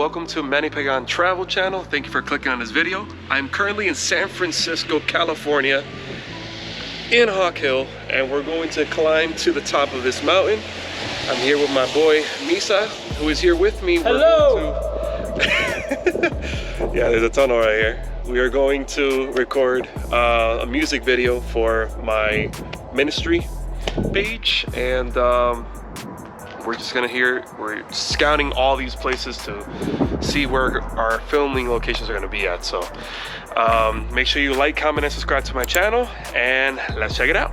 welcome to Manny Pagan travel channel. Thank you for clicking on this video. I'm currently in San Francisco, California, in Hawk Hill, and we're going to climb to the top of this mountain. I'm here with my boy Misa, who is here with me. Hello! Yeah, there's a tunnel right here. We are going to record a music video for my ministry page, and we're just gonna we're scouting all these places to see where our filming locations are gonna be at. So make sure you like, comment, and subscribe to my channel, and let's check it out.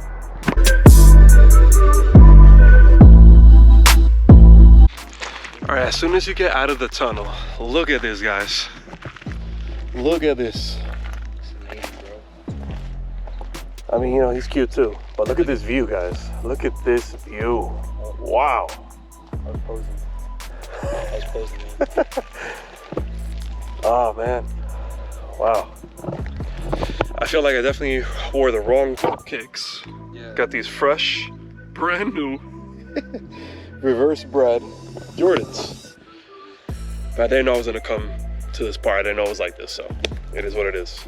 All right, as soon as you get out of the tunnel, look at this, guys. Look at this. It's amazing, bro. I mean, you know, he's cute too, but look at this view, guys. Look at this view. Wow. I was posing, man. Oh man, wow. I feel like I definitely wore the wrong kicks. Yeah. Got these fresh, brand new, reverse bred Jordans. But I didn't know I was gonna come to this part. I didn't know it was like this, so it is what it is.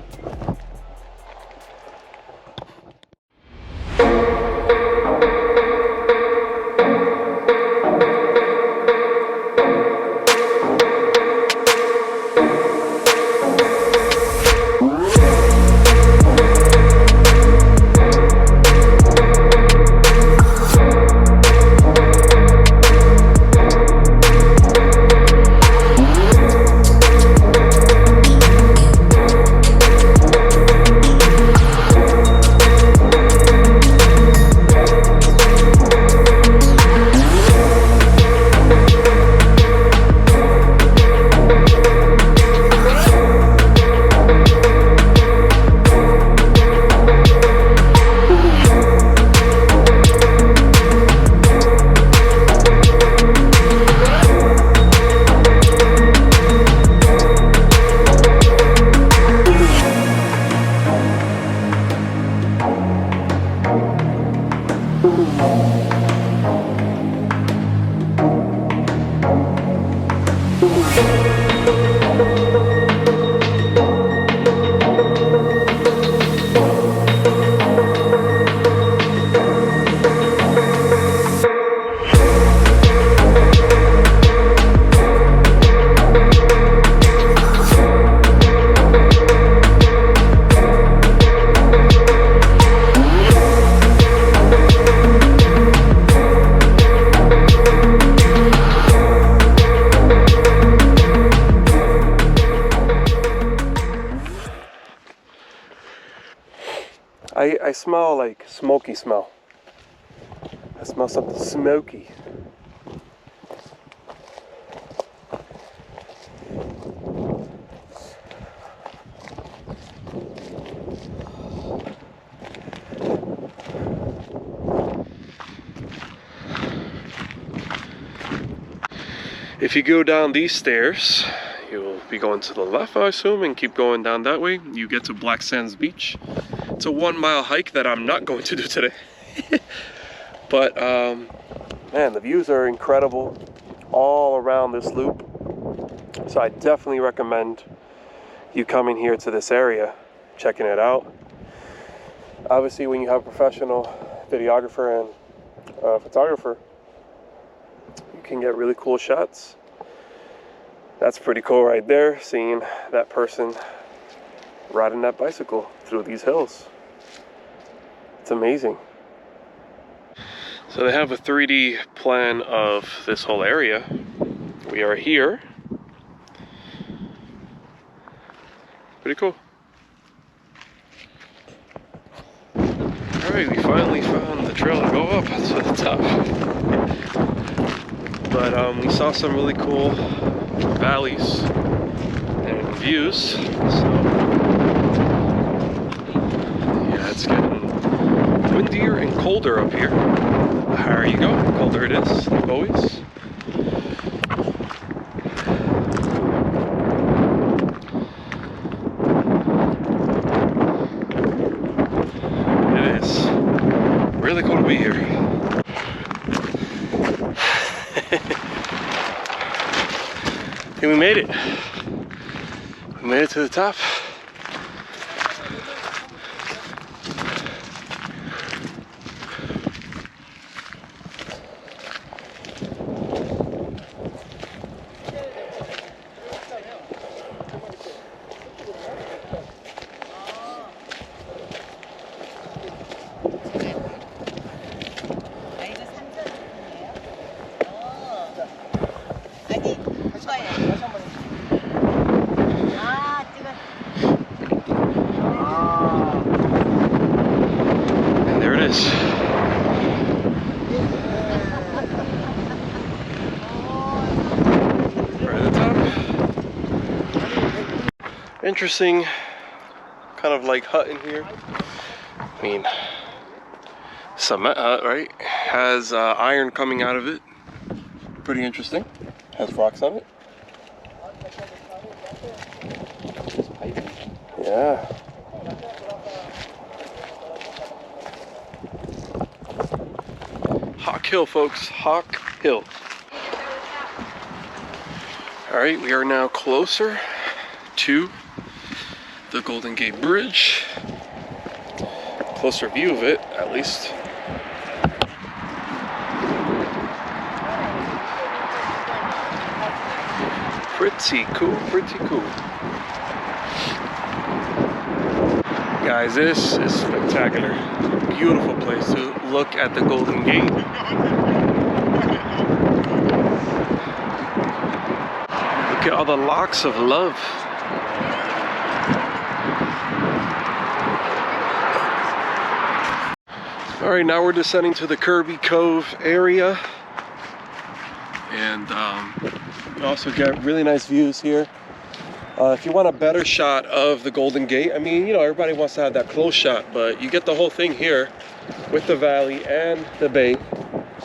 I smell like smoky smell. I smell something smoky. If you go down these stairs, you'll be going to the left, I assume, and keep going down that way. You get to Black Sands Beach. It's a 1 mile hike that I'm not going to do today. But man, the views are incredible all around this loop. So I definitely recommend you coming here to this area, checking it out. Obviously, when you have a professional videographer and photographer, you can get really cool shots. That's pretty cool right there, seeing that person riding that bicycle through these hills. It's amazing. So they have a 3D plan of this whole area. We are here. Pretty cool. Alright, we finally found the trail to go up to the top. But we saw some really cool valleys and views. So yeah, it's getting windier and colder up here. The higher you go, the colder it is, like always. It is really cool to be here. we made it. We made it to the top. And there it is. Right at the top. Interesting kind of like hut in here. I mean, cement hut, right? Has iron coming out of it. Pretty interesting. Has rocks on it. Yeah. Hawk Hill, folks. Hawk Hill. Alright, we are now closer to the Golden Gate Bridge. Closer view of it, at least. Pretty cool, pretty cool. Guys, this is spectacular. Beautiful place to look at the Golden Gate. Look at all the locks of love. All right, now we're descending to the Kirby Cove area. And you also get really nice views here. If you want a better shot of the Golden Gate, I mean, you know, everybody wants to have that close shot, but you get the whole thing here with the valley and the bay,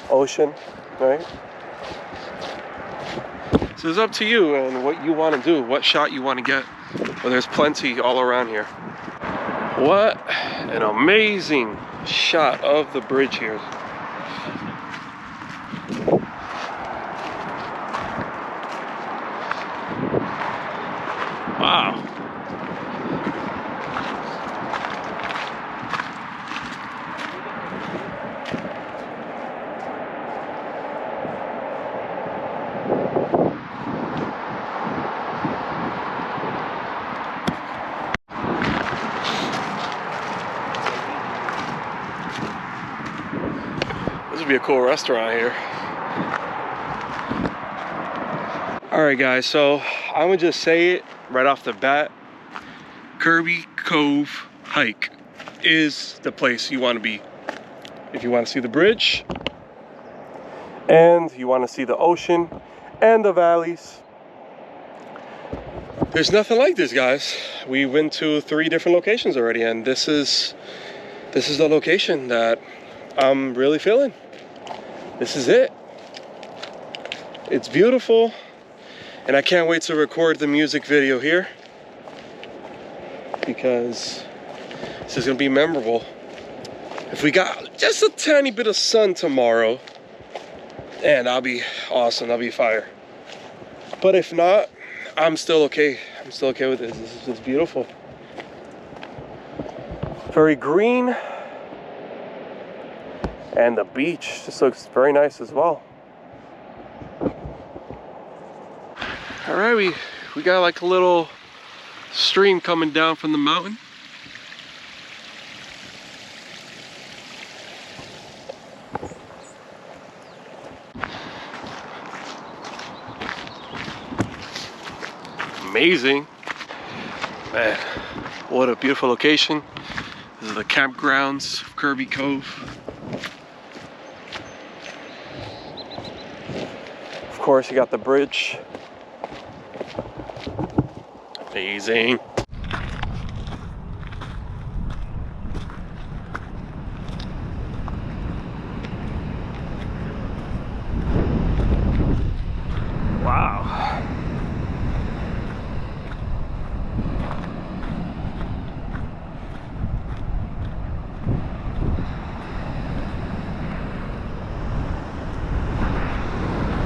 ocean, right? So it's up to you and what you want to do, what shot you want to get. Well, there's plenty all around here. What an amazing shot of the bridge here. Wow. This would be a cool restaurant here. All right, guys, so I'm gonna just say it right off the bat. Kirby Cove hike is the place you want to be if you want to see the bridge and you want to see the ocean and the valleys. There's nothing like this, guys. We went to 3 different locations already, and this is the location that I'm really feeling. This is it. It's beautiful. And I can't wait to record the music video here because this is gonna be memorable. If we got just a tiny bit of sun tomorrow, and I'll be awesome, I'll be fire. But if not, I'm still okay. I'm still okay with this. This is just beautiful. Very green. And the beach just looks very nice as well. All right, we got like a little stream coming down from the mountain. Amazing. Man, what a beautiful location. This is the campgrounds of Kirby Cove. Of course, you got the bridge. Amazing. Wow.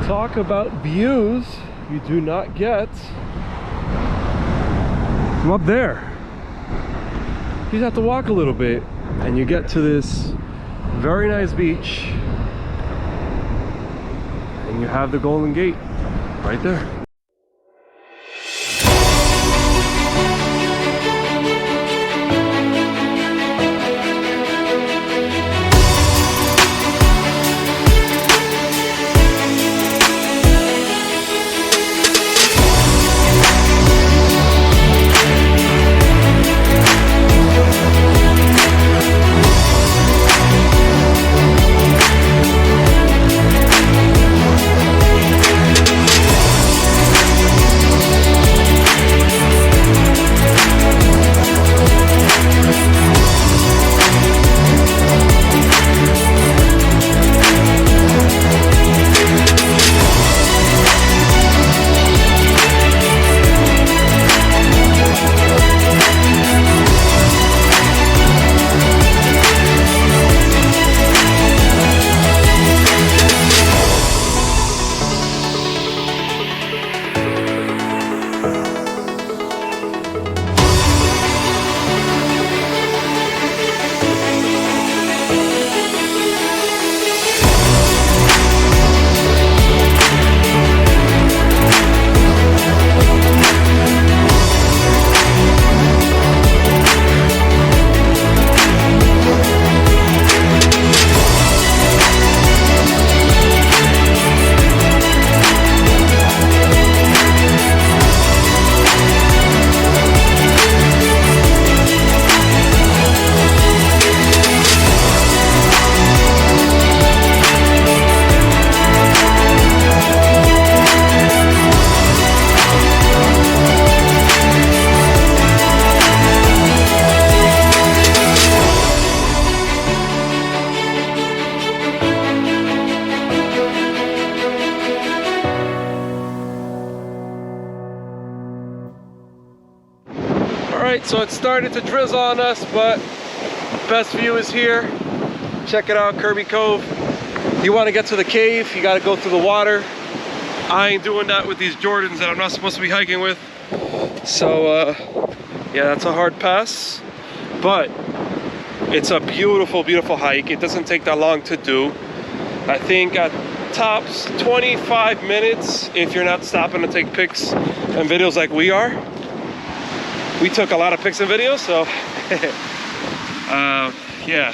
Talk about views. you do not get from up there. You just have to walk a little bit and you get to this very nice beach, and you have the Golden Gate right there. Alright, so it started to drizzle on us, but best view is here. Check it out, Kirby Cove. You want to get to the cave, you got to go through the water. I ain't doing that with these Jordans that I'm not supposed to be hiking with. So, yeah, that's a hard pass. But it's a beautiful, beautiful hike. It doesn't take that long to do. I think at tops 25 minutes if you're not stopping to take pics and videos like we are. We took a lot of pics and videos, so yeah.